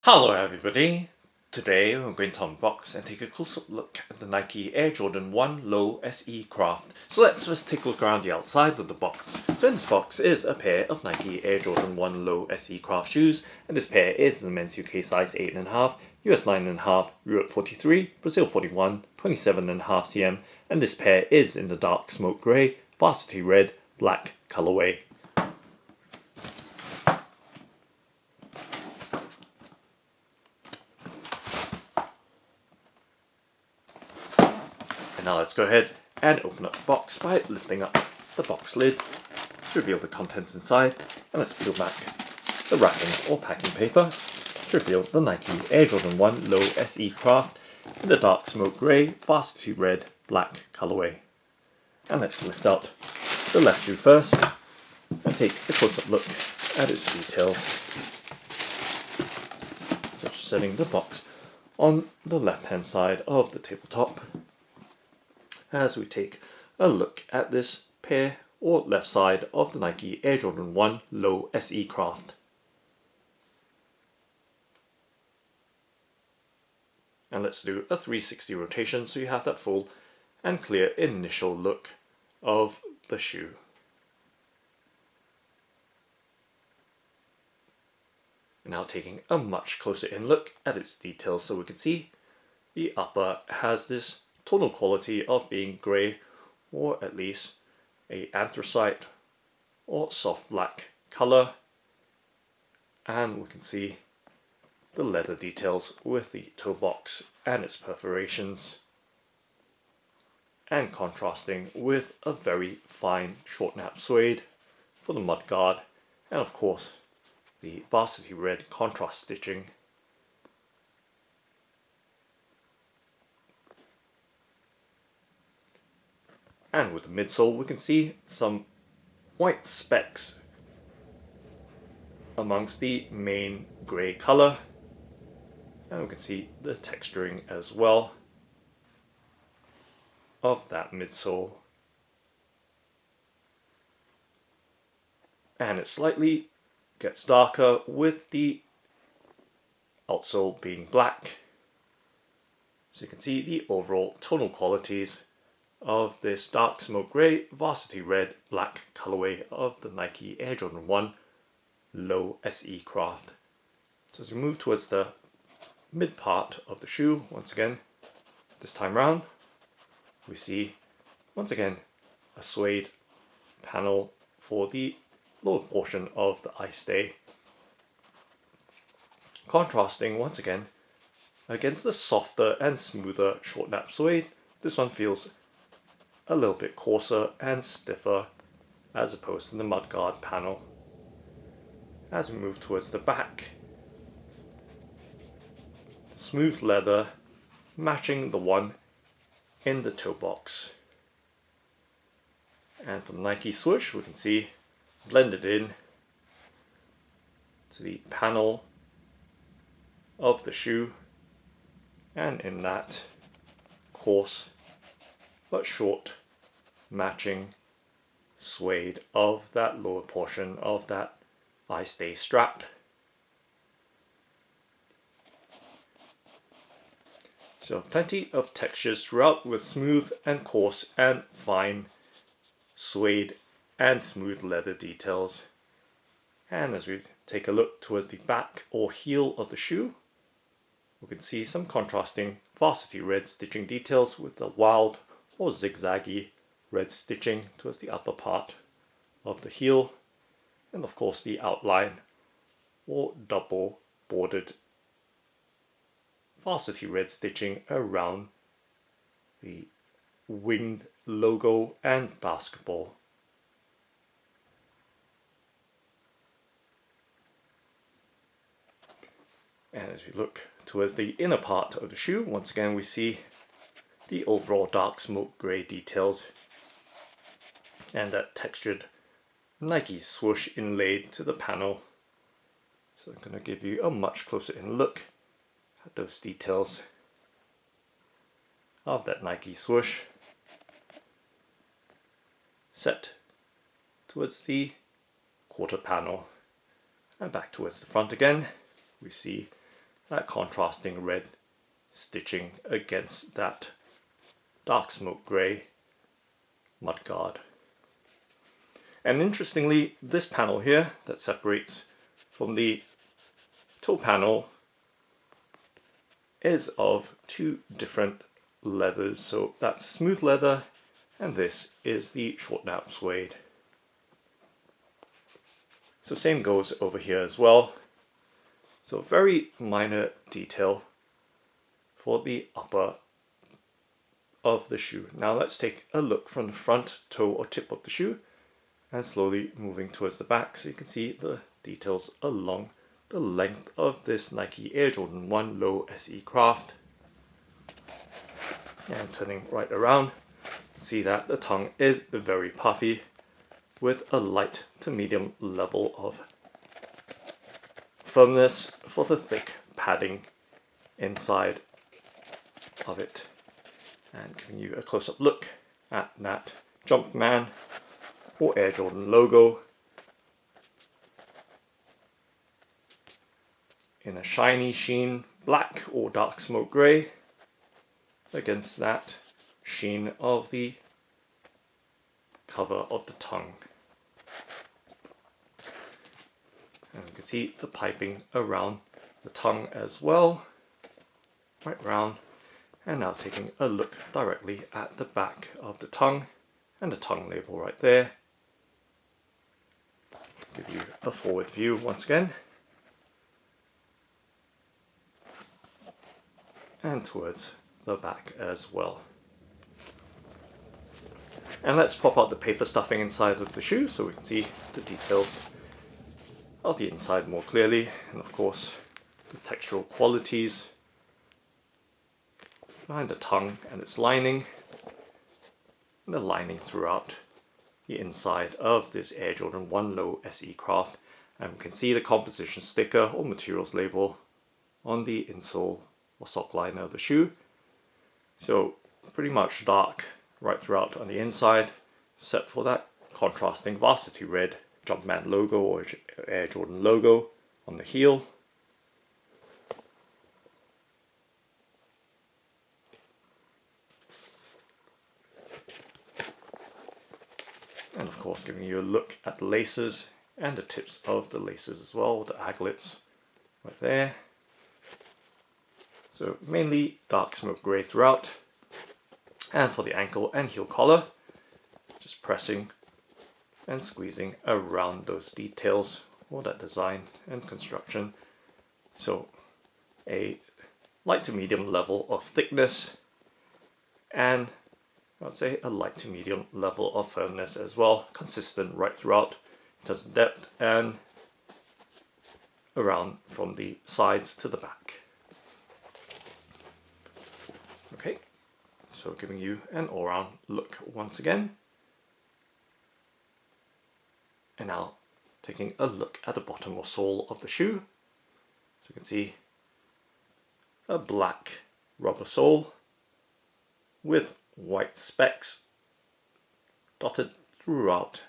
Hello everybody! Today we're going to unbox and take a close-up look at the Nike Air Jordan 1 Low SE Craft. So let's first take a look around the outside of the box. So in this box is a pair of Nike Air Jordan 1 Low SE Craft shoes, and this pair is the men's UK size 8.5, US 9.5, Europe 43, Brazil 41, 27.5 cm, and this pair is in the dark smoke grey, Varsity Red, black colourway. Now let's go ahead and open up the box by lifting up the box lid to reveal the contents inside, and let's peel back the wrapping or packing paper to reveal the Nike Air Jordan 1 Low SE Craft in the dark smoke grey, Varsity Red, black colourway. And let's lift out the left shoe first and take a close-up look at its details. So just setting the box on the left hand side of the tabletop as we take a look at this pair or left side of the Nike Air Jordan 1 Low SE Craft. And let's do a 360 rotation so you have that full and clear initial look of the shoe. Now taking a much closer in look at its details so we can see the upper has this tonal quality of being grey, or at least a anthracite or soft black colour, and we can see the leather details with the toe box and its perforations, and contrasting with a very fine short nap suede for the mudguard, and of course the Varsity Red contrast stitching. And with the midsole we can see some white specks amongst the main grey colour, and we can see the texturing as well of that midsole, and it slightly gets darker with the outsole being black, so you can see the overall tonal qualities of this dark smoke grey, Varsity Red, black colourway of the Nike Air Jordan 1 Low SE Craft. So as we move towards the mid part of the shoe, once again, this time round, we see once again a suede panel for the lower portion of the eye stay, contrasting once again against the softer and smoother short nap suede. This one feels a little bit coarser and stiffer as opposed to the mudguard panel. As we move towards the back, smooth leather matching the one in the toe box, and for the Nike swoosh we can see blended in to the panel of the shoe, and in that coarse but short matching suede of that lower portion of that eye stay strap. So plenty of textures throughout with smooth and coarse and fine suede and smooth leather details. And as we take a look towards the back or heel of the shoe, we can see some contrasting Varsity Red stitching details with the wild or zigzaggy red stitching towards the upper part of the heel, and of course the outline or double bordered Varsity Red stitching around the winged logo and basketball. And as we look towards the inner part of the shoe, once again we see the overall dark smoke grey details and that textured Nike swoosh inlaid to the panel. So I'm going to give you a much closer in look at those details of that Nike swoosh set towards the quarter panel, and back towards the front again we see that contrasting red stitching against that dark smoke grey mudguard. And interestingly, this panel here that separates from the toe panel is of two different leathers. So that's smooth leather and this is the short nap suede. So same goes over here as well. So very minor detail for the upper of the shoe. Now let's take a look from the front toe or tip of the shoe and slowly moving towards the back so you can see the details along the length of this Nike Air Jordan 1 Low SE Craft. And turning right around, see that the tongue is very puffy with a light to medium level of firmness for the thick padding inside of it. And giving you a close-up look at that Jumpman or Air Jordan logo in a shiny sheen black or dark smoke grey against that sheen of the cover of the tongue. And you can see the piping around the tongue as well, right round. And now taking a look directly at the back of the tongue and the tongue label right there. Give you a forward view once again. And towards the back as well. And let's pop out the paper stuffing inside of the shoe so we can see the details of the inside more clearly, and of course the textural qualities behind the tongue and its lining, and the lining throughout the inside of this Air Jordan 1 Low SE Craft. And we can see the composition sticker or materials label on the insole or sock liner of the shoe. So pretty much dark right throughout on the inside, except for that contrasting Varsity Red Jumpman logo or Air Jordan logo on the heel. And of course giving you a look at the laces and the tips of the laces as well, the aglets right there. So mainly dark smoke grey throughout. And for the ankle and heel collar, just pressing and squeezing around those details or that design and construction. So a light to medium level of thickness and I'd say a light to medium level of firmness as well, consistent right throughout in terms of depth and around from the sides to the back. Okay, so giving you an all-round look once again. And now taking a look at the bottom or sole of the shoe. So you can see a black rubber sole with white specks dotted throughout.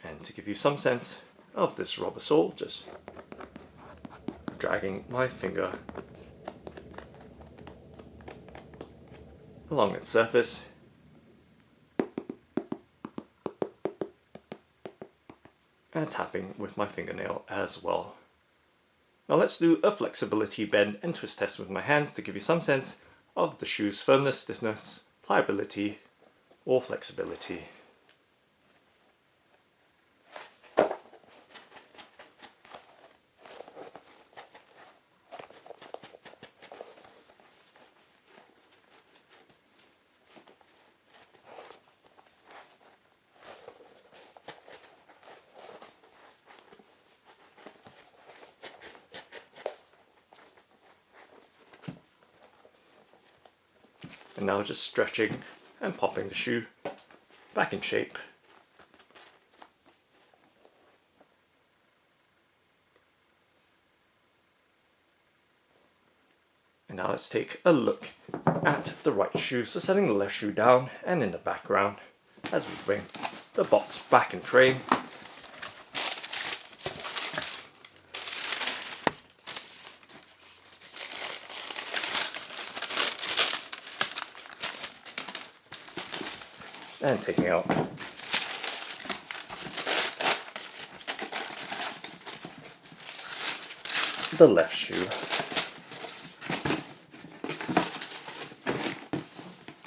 And to give you some sense of this rubber sole, just dragging my finger along its surface. And tapping with my fingernail as well. Now let's do a flexibility bend and twist test with my hands to give you some sense of the shoe's firmness, stiffness, pliability, or flexibility. And now just stretching and popping the shoe back in shape. And now let's take a look at the right shoe. So setting the left shoe down and in the background, as we bring the box back in frame. And taking out the left shoe.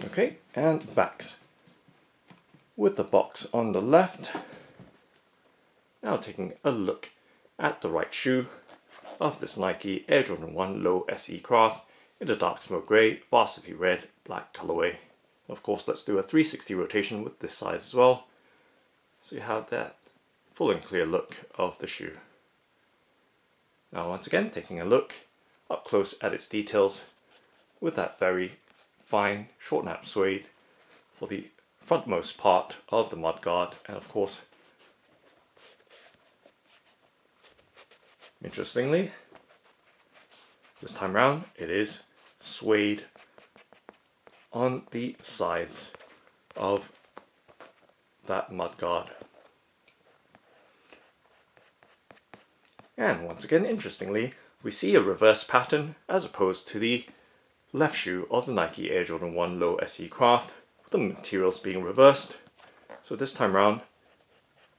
Okay, and back with the box on the left. Now taking a look at the right shoe of this Nike Air Jordan 1 Low SE Craft in the dark smoke grey, Varsity Red, black colourway. Of course, let's do a 360 rotation with this side as well, so you have that full and clear look of the shoe. Now once again, taking a look up close at its details with that very fine short nap suede for the frontmost part of the mudguard, and of course, interestingly, this time round it is suede on the sides of that mudguard. And once again, interestingly, we see a reverse pattern as opposed to the left shoe of the Nike Air Jordan 1 Low SE Craft, with the materials being reversed. So this time round,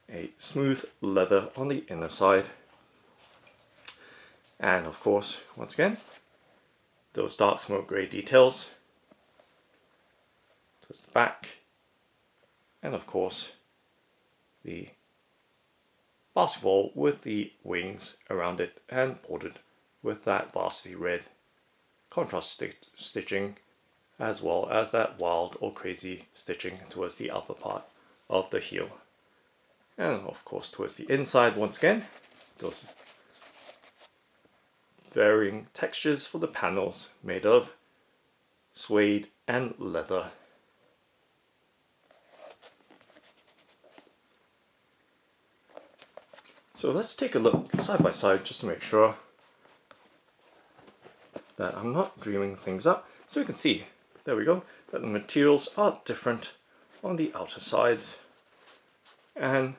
a smooth leather on the inner side. And of course, once again, those dark smoke grey details towards the back, and of course the basketball with the wings around it and bordered with that Varsity Red contrast stitching, as well as that wild or crazy stitching towards the upper part of the heel. And of course towards the inside, once again, those varying textures for the panels made of suede and leather. So let's take a look side by side just to make sure that I'm not dreaming things up. So you can see, there we go, that the materials are different on the outer sides. And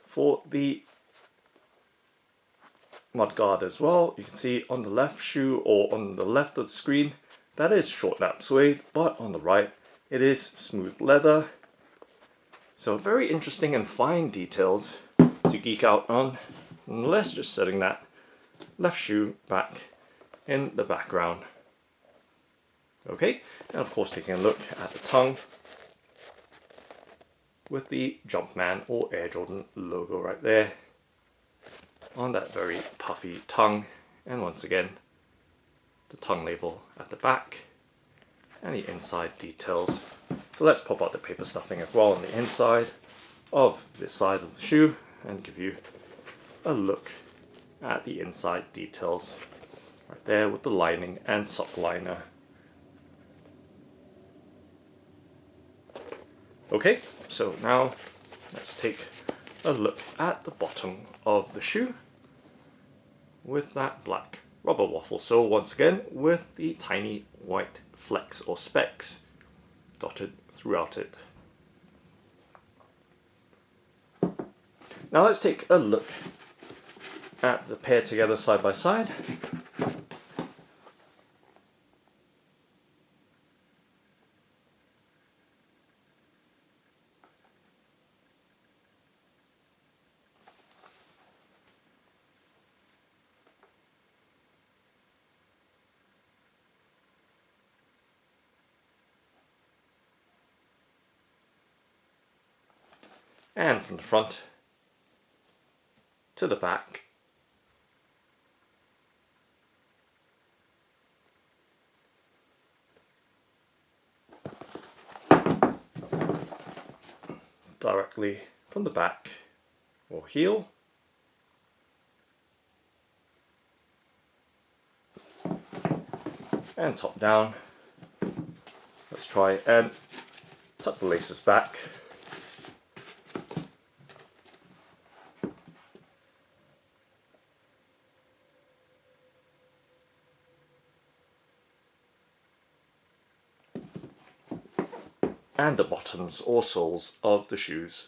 for the mudguard as well, you can see on the left shoe or on the left of the screen, that is short nap suede, but on the right it is smooth leather. So very interesting and fine details to geek out on. Let's just setting that left shoe back in the background. Okay, and of course taking a look at the tongue with the Jumpman or Air Jordan logo right there on that very puffy tongue, and once again the tongue label at the back and the inside details. So let's pop out the paper stuffing as well on the inside of this side of the shoe and give you a look at the inside details right there with the lining and sock liner. Okay, so now let's take a look at the bottom of the shoe with that black rubber waffle sole once again with the tiny white flecks or specks dotted throughout it. Now let's take a look at the pair together side by side. And from the front to the back. Directly from the back or heel. And top down. Let's try and tuck the laces back. and the bottoms or soles of the shoes.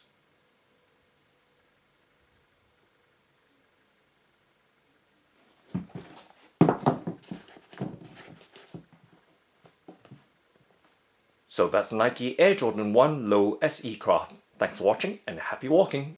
So that's Nike Air Jordan 1 Low SE Craft. Thanks for watching and happy walking!